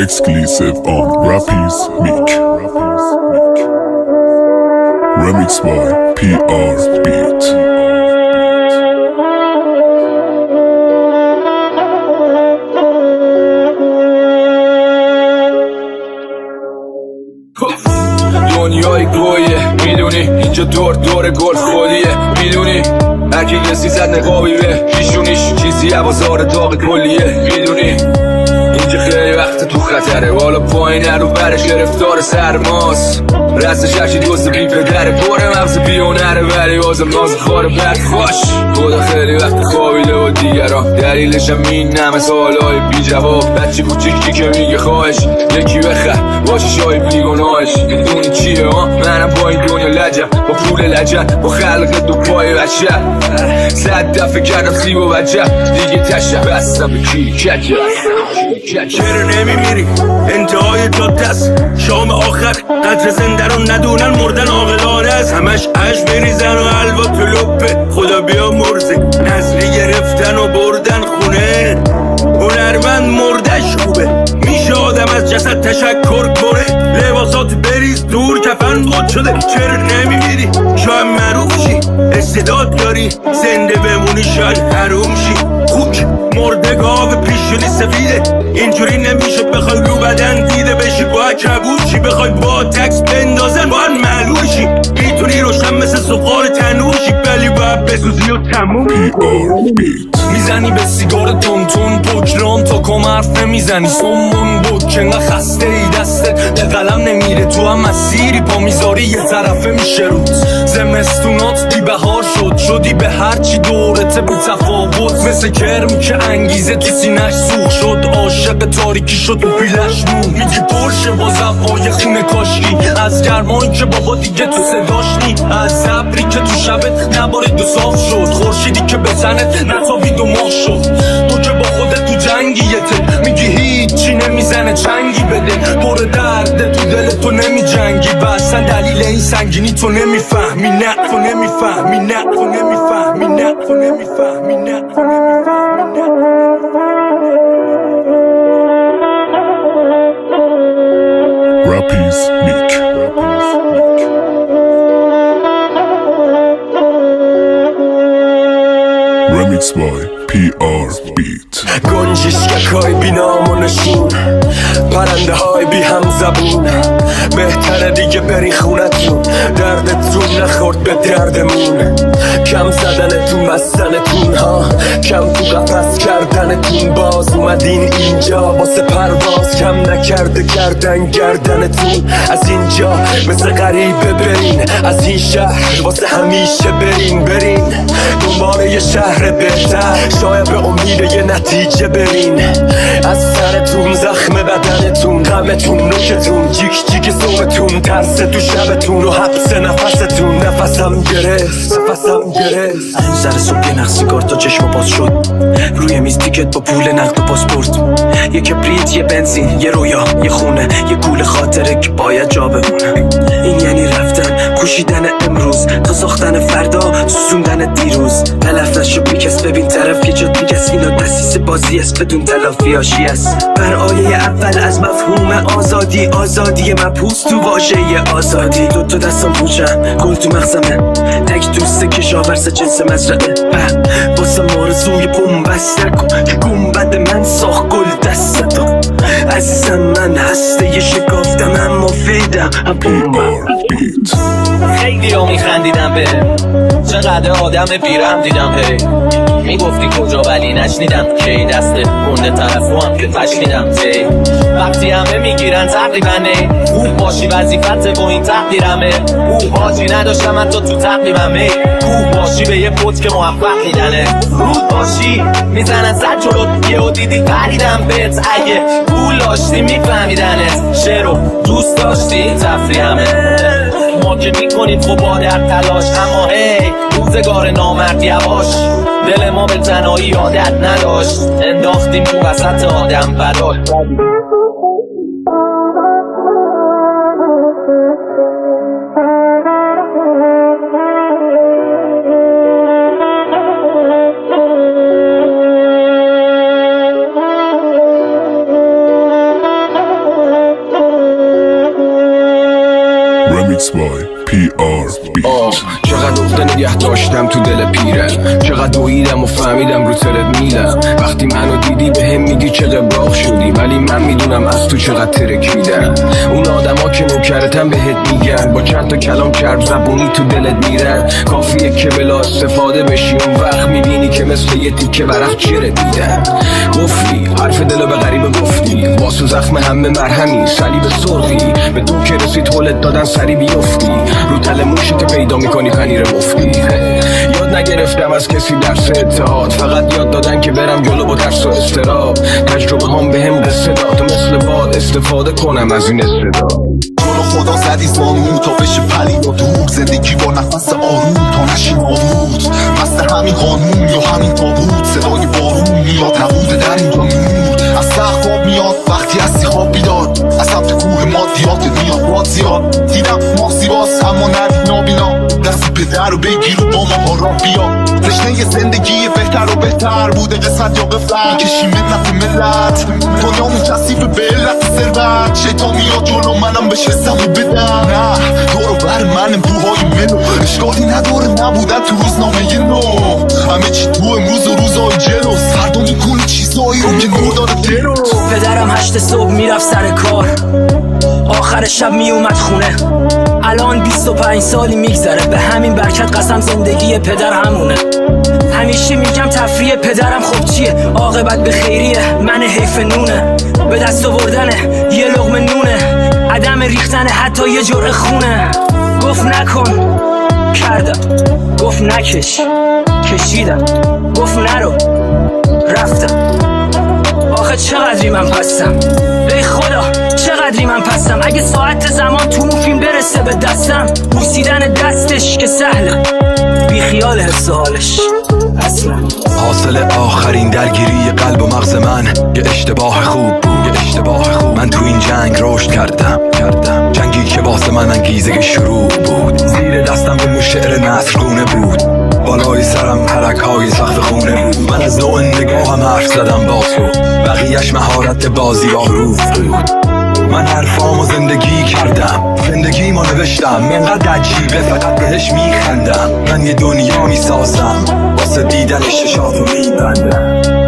Exclusive on Rappies Meek. Remix by PR Beat. دنیای گویه میدونی اینجا دور گل خودیه میدونی هرکی کسی زد نقابی به پیشونیش چیزی بازار داغ کلیه میدونی اینجا خیلی وقت تو خطره بالا پایین رو برش گرفتار سرماست رستش هرچی دوست بی پدره پر مغز بیونره ولی بازم ناز خاره بد خوش خدا خیلی وقت خوابیده و دیگران دلیلشم این همه سوالای بی جواب بچه کوچیکی که میگه خواهش یکی بخر باشه شای بیگناهش میدونی چیه منم با این دنیا لجم با پول لجم با خلق دو پای بچه 100 دفعه کردم سیب و بچه دیگه تشه بستم به کی کچه چرا نمیمیری انتهای جاده است شام آخر قدر زنده رو ندونن مردن عاقلانه است همش اش بریزن و حلوا تو لپه خدا بیا مرزه نظری گرفتن و بردن خونه هنرمند مردش خوبه میشه آدم از جسد تشکر کنه لباسات بریز دور کفن بود شده چرا نمیمیری شاید معروف شی استعداد داری زنده بمونی شاید حروم شی خوک مرده گاو پیشونی سفیده اینجوری نمیشه بخوای رو بدن دیده بشی باید کبود شی بخوای با تکس بندازن باید معلوم شی میتونی روشن مثل سقال تنور شی ولی باید بسوزی و تموم میزنی به سیگار تون بکرام تا کم حرف نمیزنی سمون بک انقدر خسته ای دستت به قلم نمیره تو هم مسیری پا میذاری یه طرفه میشه روز زمستونات بی بهار شدی به هرچی دورت بی تفاوت مثل کرمی که انگیزه تو سینش سوخ شد عاشق تاریکی شد و پیلش مون میگی پرشه با زبای خونه کاشکی از گرمایی که بابا دیگه تو صداش نی از زبری که تو شبت نبارید و صاف شد خورشیدی که بزنت نتابید و ماه شد تو که با خودت تو جنگیته میگی هیچی نمیزنه چنگی بده پر درده تو دل تو نمی جنگی و اصلا دلیل این سنگینی تو نمیفهمی نه تو نمیفهمی نه تو نمیفهمی نه تو نمیفهمی نه تو نمیفهمی نه Rappies Meek. Remix by PR Beat. گنجیشکک های بی نام و نشون پرنده های بی هم زبون بهتره دیگه بری خونتون دردتون نخورد به دردمون کم زدنتون بستنتون ها کم تو قفس کردنتون باز اومدین اینجا واسه پرواز کم نکرده کردن گردنتون از اینجا مثل غریبه برین از این شهر واسه همیشه برین دنبال یه شهر بهتر شاید به امید یه نتیجه برین از سرتون زخم بدنتون غمتون نوکتون جیک صومتون ترس تو شبتون و حبس نفستون نفسم گرفت سر صبح یه نخ سیگار تا چشم باز شد روی میز تیکت با پول نقد و پاسپورت یه کبریت یه بنزین یه رویا یه خونه یه گول خاطره که باید جا بمونه این یعنی رفتن کوشیدن امروز تا ساختن فردا سوزوندن دیروز تلف نشو بیکس ببین طرف یه جا دیگه اینا دستیس بازی است بدون تلافی هاشی است بر آیه اول از مفهوم آزادی مبهوس تو واژه آزادی دو دستم پوچم گل تو مغزمه تک دوسته کشاورز جنس مزرعه واسه مارزوی بومبست نکن که گنبد من ساخت گل دستتو عزیزم من هسته یه شکافتم اما فیدم خیلی ها میخندیدم به چقدر آدم پیرم دیدم هی میگفتی کجا ولی نشنیدم کی دست کنده طرفو هم که تشنیدم تی وقتی همه میگیرن تقریبا نه خوب باشی وظیفت با این تقدیرمه حاجی نداشتم حتی تو تقریبمه خوب باشی به یه پوت که موفق میدنه رود باشی میزنن زد جلوت یهو دیدی پریدم بهت اگه پول داشتی میفهمیدنت شعرو دوست داشتی تفریحمه ما که میکنید خب با در تلاش اما هی روزگار نامرد یواش دل ما به تنهایی عادت نداشت انداختیم تو وسط آدم بلاش Remixed by PR Beat. چقدر عقده نگه داشتم تو دل پیرم، چقدر دویدم و فهمیدم رو تلت میلم. وقتی منو دیدی به هم میگی چه قبراق شدی، ولی من میدونم از تو چقدر ترکیدم. اون آدما که نوکرتن بهت میگن، با چند تا کلام چرب زبونی تو دلت میرن. کافیه که بلا استفاده بشی، اون وقت میبینی که مثل یه تیکه ورق چیره دیدن. گفتی حرف دلو به غریبه گفتی، واسه زخم همه مرهمی صلیب سرخی. به تو که رسید حولت دادن سری بیفتی، رو تل موشت پیدا میکنی پنیر مفتی. یاد نگرفتم از کسی درس اتحاد، فقط یاد دادن که برم جلو با ترس و استراب. تجربه هم به هم قصه داد، مثل باد استفاده کنم از این استعداد. جلو خدا زدی زانو تا بشه پلید و دور، زندگی با نفس آروم تا نشی نابود. مست همین قانون یا همین تابوت، صدای بارون میاد نبوده در اینجا نور. از سقف آب میاد وقتی هستی خواب بیدار، از سمت کوه مادیات میاد باد زیاد. دیدم ماه زیباست اما ندید نابینا، دست پدر رو بگیر و با ما را بیا. تشنه یه زندگی بهتر و بهتر بوده قسمت یا قفلت، کشی منت ملت دنیامون کثیف به علت ثروت. شیطان میاد جلو منم بهش حسمو بدم، نه دورو بر من بوهای منو اشکالی نداره نبودن تو روزنامه نو. همه چی تو امروز و روزای جلو، فردا میکنی چیزایی رو که نور داره ترو. پدرم 8 صبح میرفت سر کار، آخر شب میومد خونه. الان 25 سالی میگذره، به همین برکت قسم زندگی پدر همونه. همیشه میگم تفریح پدرم خب چیه، عاقبت به خیریه، من حیف نونه. به دست آوردنه یه لقمه نونه، عدم ریختن حتی یه جرعه خونه. گفت نکن کردم، گفت نکش کشیدم، گفت نرو رفتم. آخه چقدری من پستم، ای خدا چقدری من پستم. اگه ساعت زمان تو اون فیلم برسه به دستم، بوسیدن دستش که سهله، بی خیال حفظ حالش اصلا. حاصل آخرین درگیری قلب و مغز من یه اشتباه خوب بود، یه اشتباه خوب. من تو این جنگ رشد کردم جنگی که واسه من انگیزه شروع بود. زیر دستم به شعر نصرگونه بود، بالای سرم ترک‌های سقف خونه بود. من از نوع نگاهم حرف زدم با تو، بقیه‌اش مهارت بازی آروف بود. من حرفامو زندگی کردم، زندگیمو نوشتم، منقدر عجیبه فقط بهش میخندم. من یه دنیا میسازم، واسه دیدن چشاتو میبندم.